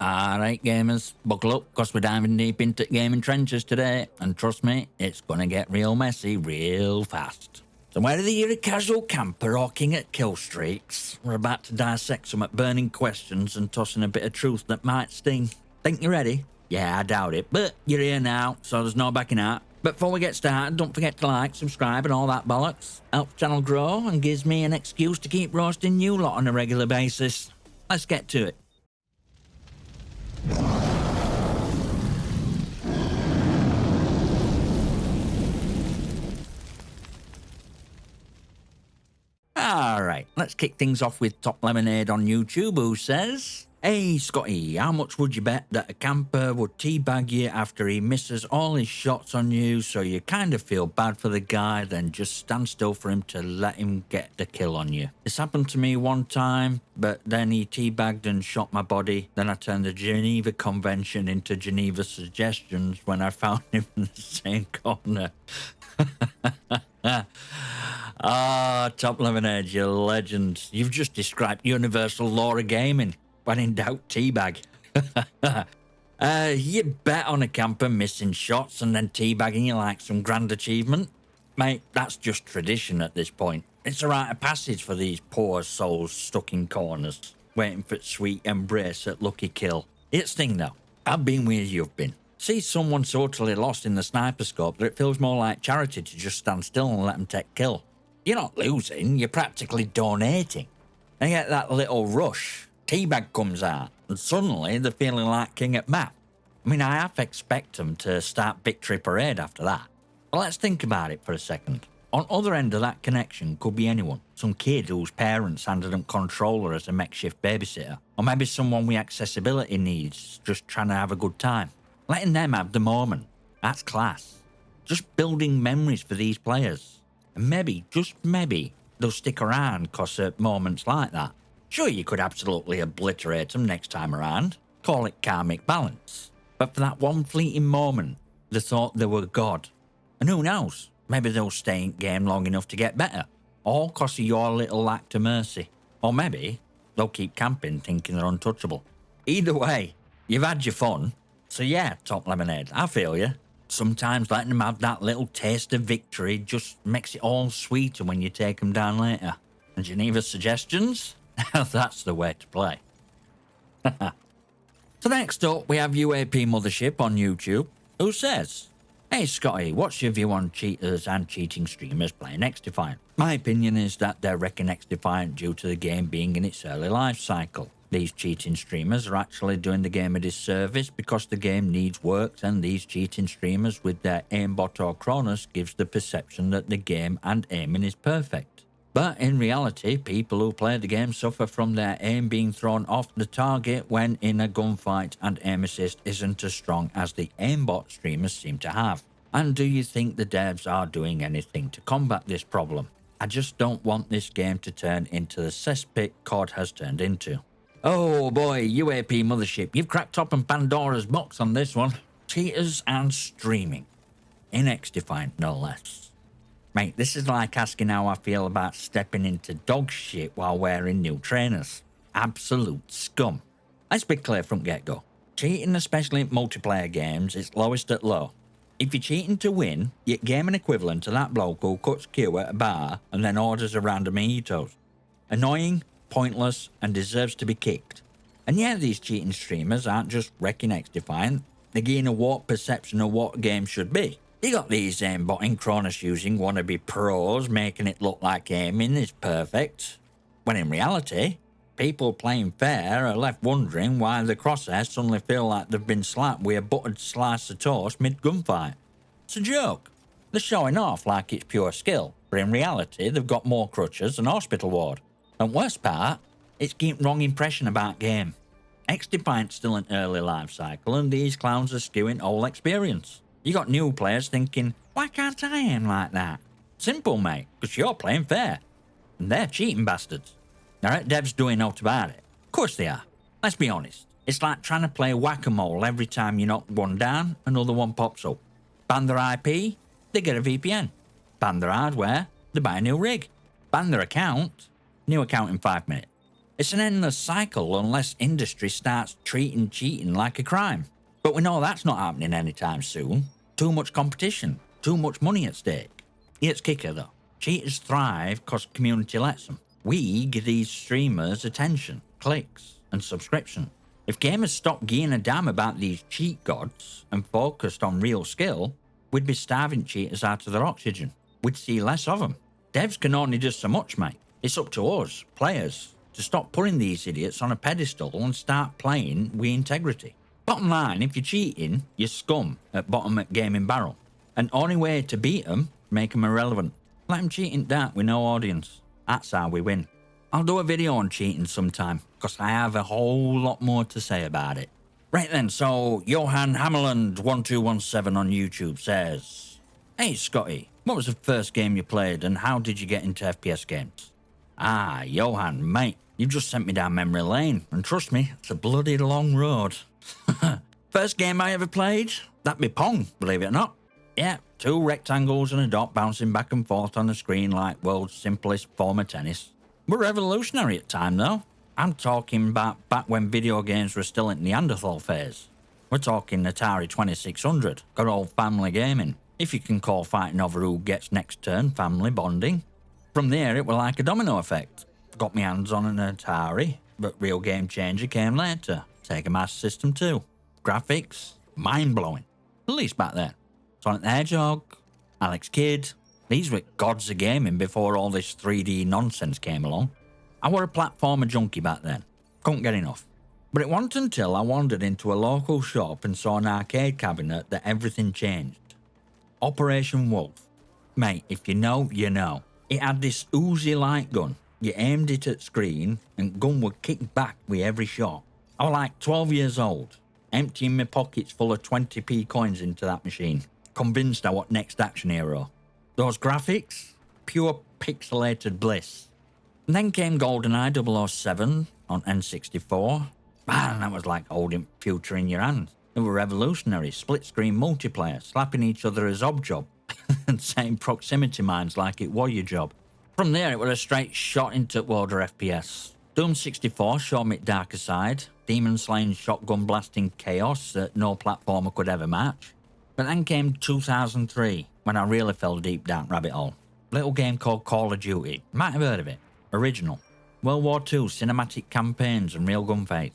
Alright gamers, buckle up because we're diving deep into gaming trenches today, and trust me, it's gonna get real messy real fast. So whether you're a casual camper or king at kill streaks, we're about to dissect some burning questions and toss in a bit of truth that might sting. Think you're ready? Yeah, I doubt it, but you're here now, so there's no backing out. But before we get started, don't forget to like, subscribe and all that bollocks. Helps the channel grow and gives me an excuse to keep roasting you lot on a regular basis. Let's get to it. Alright, let's kick things off with Top Lemonade on YouTube, who says, "Hey Scotty, how much would you bet that a camper would teabag you after he misses all his shots on you, so you kind of feel bad for the guy, then just stand still for him to let him get the kill on you? This happened to me one time, but then he teabagged and shot my body. Then I turned the Geneva Convention into Geneva Suggestions when I found him in the same corner." Ah, Top Lemonade, you legend. You've just described universal law of gaming. When in doubt, teabag. You bet on a camper missing shots and then teabagging you like some grand achievement? Mate, that's just tradition at this point. It's a rite of passage for these poor souls stuck in corners, waiting for sweet embrace at lucky kill. It's thing though. I've been where you've been. See someone totally lost in the sniper scope that it feels more like charity to just stand still and let them take kill. You're not losing, you're practically donating. And get that little rush, teabag comes out, and suddenly they're feeling like king at map. I mean, I half expect them to start victory parade after that. But let's think about it for a second. On other end of that connection could be anyone. Some kid whose parents handed them controller as a makeshift babysitter. Or maybe someone with accessibility needs, just trying to have a good time. Letting them have the moment. That's class. Just building memories for these players. And maybe, just maybe, they'll stick around because of moments like that. Sure, you could absolutely obliterate them next time around. Call it karmic balance. But for that one fleeting moment, they thought they were God. And who knows, maybe they'll stay in game long enough to get better. All because of your little act of mercy. Or maybe they'll keep camping thinking they're untouchable. Either way, you've had your fun. So yeah, Top Lemonade, I feel you. Sometimes letting them have that little taste of victory just makes it all sweeter when you take them down later. And Geneva Suggestions? That's the way to play. So next up, we have UAP Mothership on YouTube, who says, "Hey Scotty, what's your view on cheaters and cheating streamers playing XDefiant? My opinion is that they're wrecking XDefiant due to the game being in its early life cycle. These cheating streamers are actually doing the game a disservice because the game needs work, and these cheating streamers with their aimbot or Cronus gives the perception that the game and aiming is perfect. But in reality, people who play the game suffer from their aim being thrown off the target when in a gunfight, and aim assist isn't as strong as the aimbot streamers seem to have. And do you think the devs are doing anything to combat this problem? I just don't want this game to turn into the cesspit COD has turned into." Oh boy, UAP Mothership, you've cracked open Pandora's box on this one. Cheaters and streaming. In XDefiant, no less. Mate, this is like asking how I feel about stepping into dog shit while wearing new trainers. Absolute scum. Let's be clear from get-go. Cheating, especially in multiplayer games, is lowest at low. If you're cheating to win, you're gaming equivalent to that bloke who cuts queue at a bar and then orders a random mojitos. Annoying, pointless, and deserves to be kicked. And yeah, these cheating streamers aren't just wrecking XDefiant, they're giving a warped perception of what games should be. You got these aimbotting Cronus using wannabe pros making it look like aiming is perfect, when in reality, people playing fair are left wondering why the crosshairs suddenly feel like they've been slapped with a buttered slice of toast mid-gunfight. It's a joke. They're showing off like it's pure skill, but in reality they've got more crutches than hospital ward. And worst part, it's giving wrong impression about game. XDefiant's still an early life cycle and these clowns are skewing whole experience. You got new players thinking, why can't I aim like that? Simple mate, because you're playing fair. And they're cheating bastards. Now aren't devs doing out about it? Of course they are. Let's be honest. It's like trying to play whack-a-mole every time you knock one down, another one pops up. Ban their IP, they get a VPN. Ban their hardware, they buy a new rig. Ban their account, new account in 5 minutes. It's an endless cycle unless industry starts treating cheating like a crime. But we know that's not happening anytime soon. Too much competition, too much money at stake. Here's kicker though. Cheaters thrive because community lets them. We give these streamers attention, clicks, and subscription. If gamers stopped giving a damn about these cheat gods and focused on real skill, we'd be starving cheaters out of their oxygen. We'd see less of them. Devs can only do so much, mate. It's up to us, players, to stop putting these idiots on a pedestal and start playing with integrity. Bottom line, if you're cheating, you're scum at bottom McGaming barrel. And only way to beat them, make them irrelevant. Let them cheat in dark with no audience. That's how we win. I'll do a video on cheating sometime, because I have a whole lot more to say about it. Right then, so Johan Hammerland1217 on YouTube says, "Hey Scotty, what was the first game you played and how did you get into FPS games?" Ah, Johan, mate, you just sent me down memory lane, and trust me, it's a bloody long road. First game I ever played? That'd be Pong, believe it or not. Yeah, 2 rectangles and a dot bouncing back and forth on the screen like world's simplest form of tennis. We're revolutionary at the time though. I'm talking about back when video games were still in Neanderthal phase. We're talking Atari 2600, good old family gaming. If you can call fighting over who gets next turn family bonding. From there it was like a domino effect. Got my hands on an Atari, but real game changer came later. Sega Master System 2. Graphics, mind-blowing. At least back then. Sonic the Hedgehog, Alex Kidd. These were gods of gaming before all this 3D nonsense came along. I were a platformer junkie back then. Couldn't get enough. But it wasn't until I wandered into a local shop and saw an arcade cabinet that everything changed. Operation Wolf. Mate, if you know, you know. It had this Uzi light gun. You aimed it at screen and gun would kick back with every shot. I was like 12 years old, emptying my pockets full of 20p coins into that machine, convinced I was next action hero. Those graphics, pure pixelated bliss. And then came GoldenEye 007 on N64. Man, that was like holding future in your hand. They were revolutionary, split-screen multiplayer, slapping each other as objob, and setting proximity mines like it was your job. From there, it was a straight shot into world of FPS. Doom 64 showed me its darker side, demon-slaying shotgun blasting chaos that no platformer could ever match. But then came 2003, when I really fell deep down rabbit hole. Little game called Call of Duty, might have heard of it. Original. World War II cinematic campaigns and real gunfights.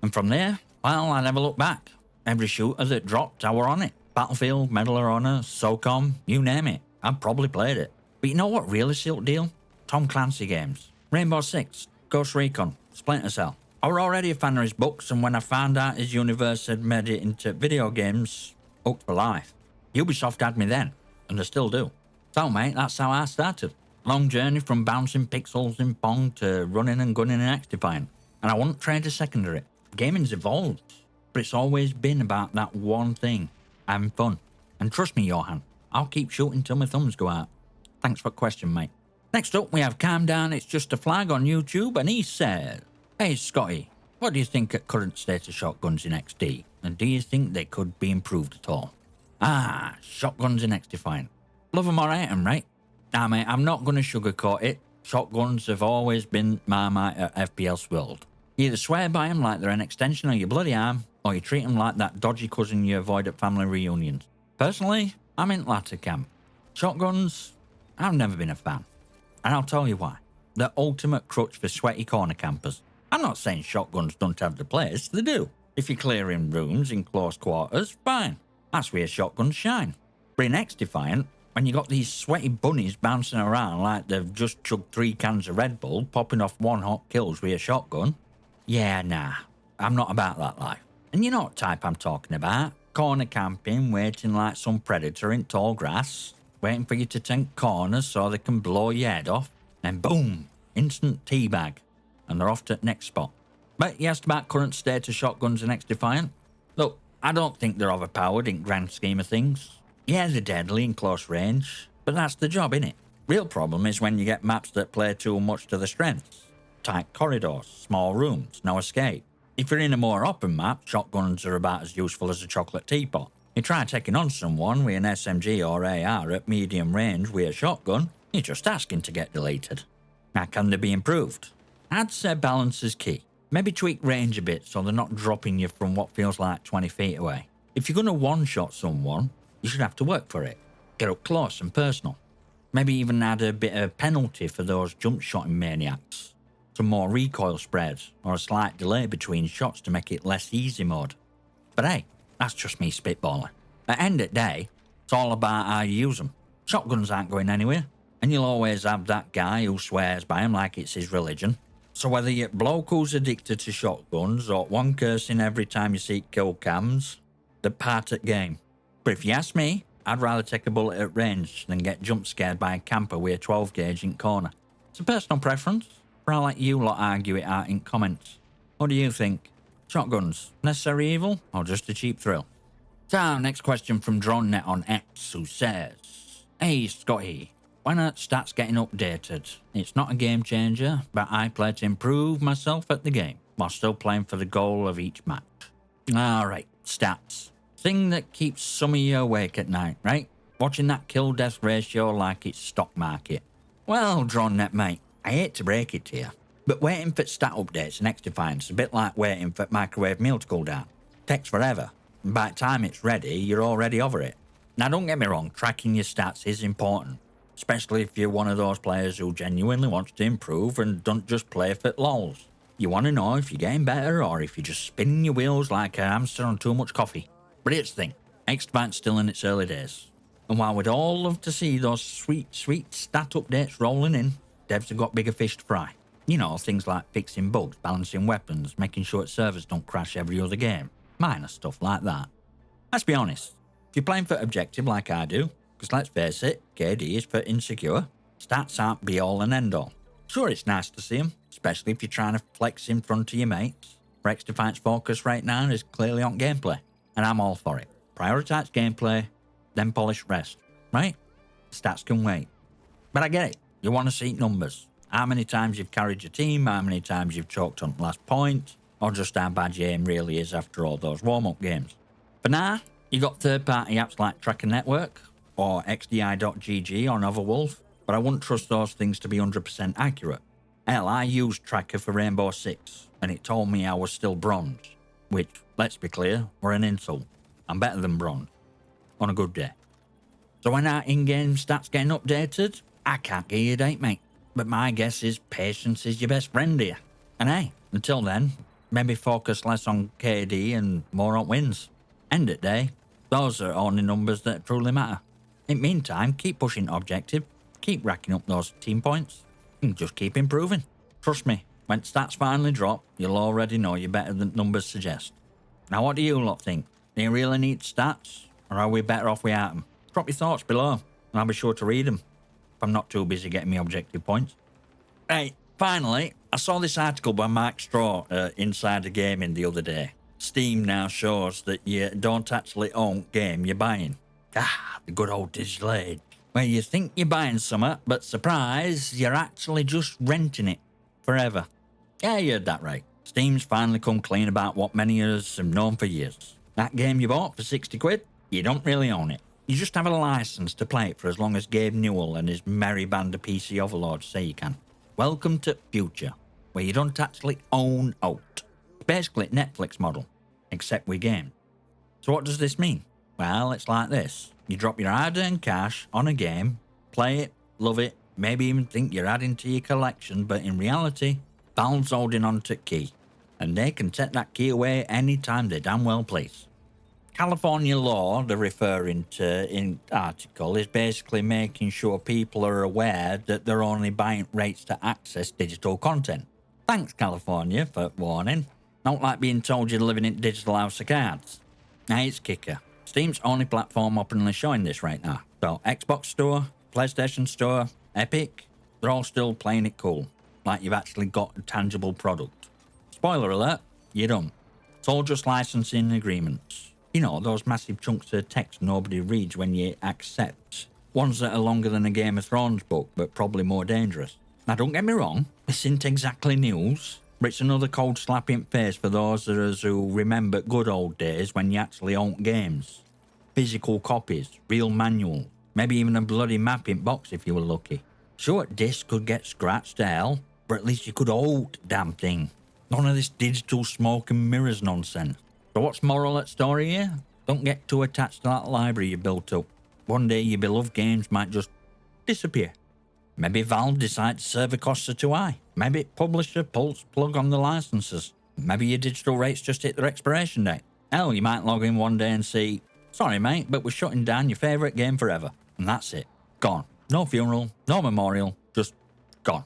And from there, well, I never looked back. Every shooter that dropped, I were on it. Battlefield, Medal of Honor, SOCOM, you name it. I've probably played it. But you know what really sealed the deal? Tom Clancy games. Rainbow Six, Ghost Recon, Splinter Cell. I were already a fan of his books, and when I found out his universe had made it into video games, hooked for life. Ubisoft had me then, and they still do. So mate, that's how I started. Long journey from bouncing pixels in Pong to running and gunning in X-Defiant. And I wouldn't trade a second of it. Gaming's evolved, but it's always been about that one thing, having fun. And trust me, Johan, I'll keep shooting till my thumbs go out. Thanks for the question, mate. Next up, we have Calm Down, It's Just a Flag on YouTube, and he said, "Hey, Scotty, what do you think at current state of shotguns in XD? And do you think they could be improved at all?" Ah, shotguns in X-Defiant. Love them or hate them, right? Nah, mate, I'm not going to sugarcoat it. Shotguns have always been Marmite at FPL's world. You either swear by them like they're an extension of your bloody arm, or you treat them like that dodgy cousin you avoid at family reunions. Personally, I'm in latter camp. Shotguns, I've never been a fan. And I'll tell you why. The ultimate crutch for sweaty corner campers. I'm not saying shotguns don't have the place, they do. If you're clearing rooms in close quarters, fine. That's where shotguns shine. But in X-Defiant, when you got these sweaty bunnies bouncing around like they've just chugged 3 cans of Red Bull, popping off 1 hot kills with a shotgun, yeah, nah, I'm not about that life. And you know what type I'm talking about. Corner camping, waiting like some predator in tall grass, waiting for you to take corners so they can blow your head off, and boom, instant teabag, and they're off to the next spot. But you asked about current state of shotguns in X-Defiant. Look, I don't think they're overpowered in grand scheme of things. Yeah, they're deadly in close range, but that's the job, innit? Real problem is when you get maps that play too much to the strengths. Tight corridors, small rooms, no escape. If you're in a more open map, shotguns are about as useful as a chocolate teapot. You try taking on someone with an SMG or AR at medium range with a shotgun, you're just asking to get deleted. Now, can they be improved? I'd say balance is key. Maybe tweak range a bit so they're not dropping you from what feels like 20 feet away. If you're going to one-shot someone, you should have to work for it. Get up close and personal. Maybe even add a bit of penalty for those jump-shotting maniacs. Some more recoil spreads, or a slight delay between shots to make it less easy mode. But hey, that's just me spitballing. At the end of the day, it's all about how you use them. Shotguns aren't going anywhere, and you'll always have that guy who swears by them like it's his religion. So whether you're a bloke who's addicted to shotguns or one cursing every time you see kill cams, they're part of the game. But if you ask me, I'd rather take a bullet at range than get jump scared by a camper with a 12 gauge in corner. It's a personal preference, but I'll let you lot argue it out in comments. What do you think? Shotguns, necessary evil or just a cheap thrill? So, next question from DroneNet on X, who says, "Hey Scotty, when are stats getting updated? It's not a game changer, but I play to improve myself at the game, while still playing for the goal of each match." Alright, stats. Thing that keeps some of you awake at night, right? Watching that kill-death ratio like it's stock market. Well, DroneNet mate, I hate to break it to you, but waiting for stat updates and X-Defiance is a bit like waiting for microwave meal to cool down. Takes forever, and by the time it's ready, you're already over it. Now don't get me wrong, tracking your stats is important, especially if you're one of those players who genuinely wants to improve and don't just play for lols. You want to know if you're getting better or if you're just spinning your wheels like a hamster on too much coffee. But here's the thing, X-Defiant's still in its early days, and while we'd all love to see those sweet stat updates rolling in, devs have got bigger fish to fry. You know, things like fixing bugs, balancing weapons, making sure servers don't crash every other game. Minor stuff like that. Let's be honest, if you're playing for objective like I do, because let's face it, KD is for insecure, stats aren't be all and end all. Sure, it's nice to see them, especially if you're trying to flex in front of your mates. But X-Defiant's focus right now is clearly on gameplay, and I'm all for it. Prioritise gameplay, then polish rest, right? Stats can wait. But I get it, you want to see numbers. How many times you've carried your team, how many times you've choked on the last point, or just how bad your aim really is after all those warm-up games. For now, you got third-party apps like Tracker Network or xdi.gg on Otherwolf, but I wouldn't trust those things to be 100% accurate. Hell, I used Tracker for Rainbow Six, and it told me I was still bronze, which, let's be clear, were an insult. I'm better than bronze, on a good day. So when our in-game stats getting updated, I can't give you a date, mate. But my guess is patience is your best friend here. And hey, until then, maybe focus less on KD and more on wins. End of the day, those are only numbers that truly matter. In the meantime, keep pushing objective, keep racking up those team points, and just keep improving. Trust me, when stats finally drop, you'll already know you're better than numbers suggest. Now what do you lot think? Do you really need stats, or are we better off without them? Drop your thoughts below, and I'll be sure to read them. If I'm not too busy getting me objective points. Hey, finally, I saw this article by Mark Straw Insider Gaming the other day. Steam now shows that you don't actually own game you're buying. The good old digital age. Where you think you're buying something, but surprise, you're actually just renting it forever. Yeah, you heard that right. Steam's finally come clean about what many of us have known for years. That game you bought for 60 quid, you don't really own it. You just have a license to play it for as long as Gabe Newell and his merry band of PC overlords say you can. Welcome to future, where you don't actually own out. Basically Netflix model, except with game. So what does this mean? Well, it's like this. You drop your hard-earned cash on a game, play it, love it, maybe even think you're adding to your collection, but in reality, Valve's holding on to key, and they can take that key away anytime they damn well please. California law they're referring to in the article is basically making sure people are aware that they're only buying rates to access digital content. Thanks, California, for warning. Don't like being told you're living in a digital house of cards. Now it's kicker. Steam's only platform openly showing this right now. So Xbox Store, PlayStation Store, Epic, they're all still playing it cool, like you've actually got a tangible product. Spoiler alert, you don't. It's all just licensing agreements. You know, those massive chunks of text nobody reads when you accept. Ones that are longer than a Game of Thrones book, but probably more dangerous. Now, don't get me wrong, this isn't exactly news, but it's another cold slap in the face for those of us who remember good old days when you actually owned games. Physical copies, real manuals, maybe even a bloody map in box if you were lucky. Sure, disc could get scratched to hell, but at least you could hold the damn thing. None of this digital smoke and mirrors nonsense. So what's moral at story here? Don't get too attached to that library you built up. One day your beloved games might just disappear. Maybe Valve decide server costs are too high. Maybe publisher pulls plug on the licenses. Maybe your digital rates just hit their expiration date. Hell, you might log in one day and see, sorry mate, but we're shutting down your favourite game forever. And that's it. Gone. No funeral, no memorial, just gone.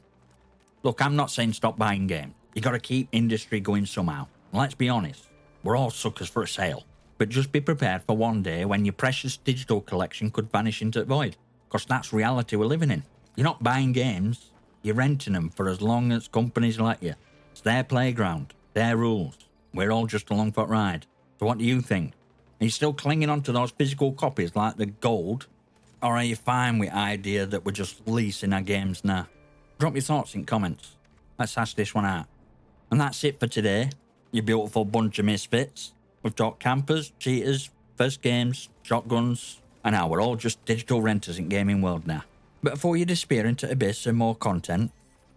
Look, I'm not saying stop buying games. You gotta keep industry going somehow. And let's be honest, we're all suckers for a sale. But just be prepared for one day when your precious digital collection could vanish into the void. Because that's reality we're living in. You're not buying games, you're renting them for as long as companies let you. It's their playground, their rules. We're all just along for a ride. So what do you think? Are you still clinging on to those physical copies like the gold? Or are you fine with the idea that we're just leasing our games now? Drop your thoughts in comments. Let's hash this one out. And that's it for today, you beautiful bunch of misfits. We've talked campers, cheaters, first games, shotguns, and now we're all just digital renters in gaming world now. But before you disappear into abyss and more content,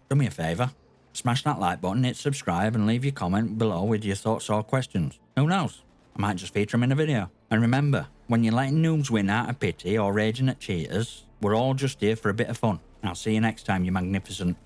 do me a favour, smash that like button, hit subscribe and leave your comment below with your thoughts or questions. Who knows, I might just feature them in a video. And remember, when you're letting noobs win out of pity or raging at cheaters, we're all just here for a bit of fun. I'll see you next time, you magnificent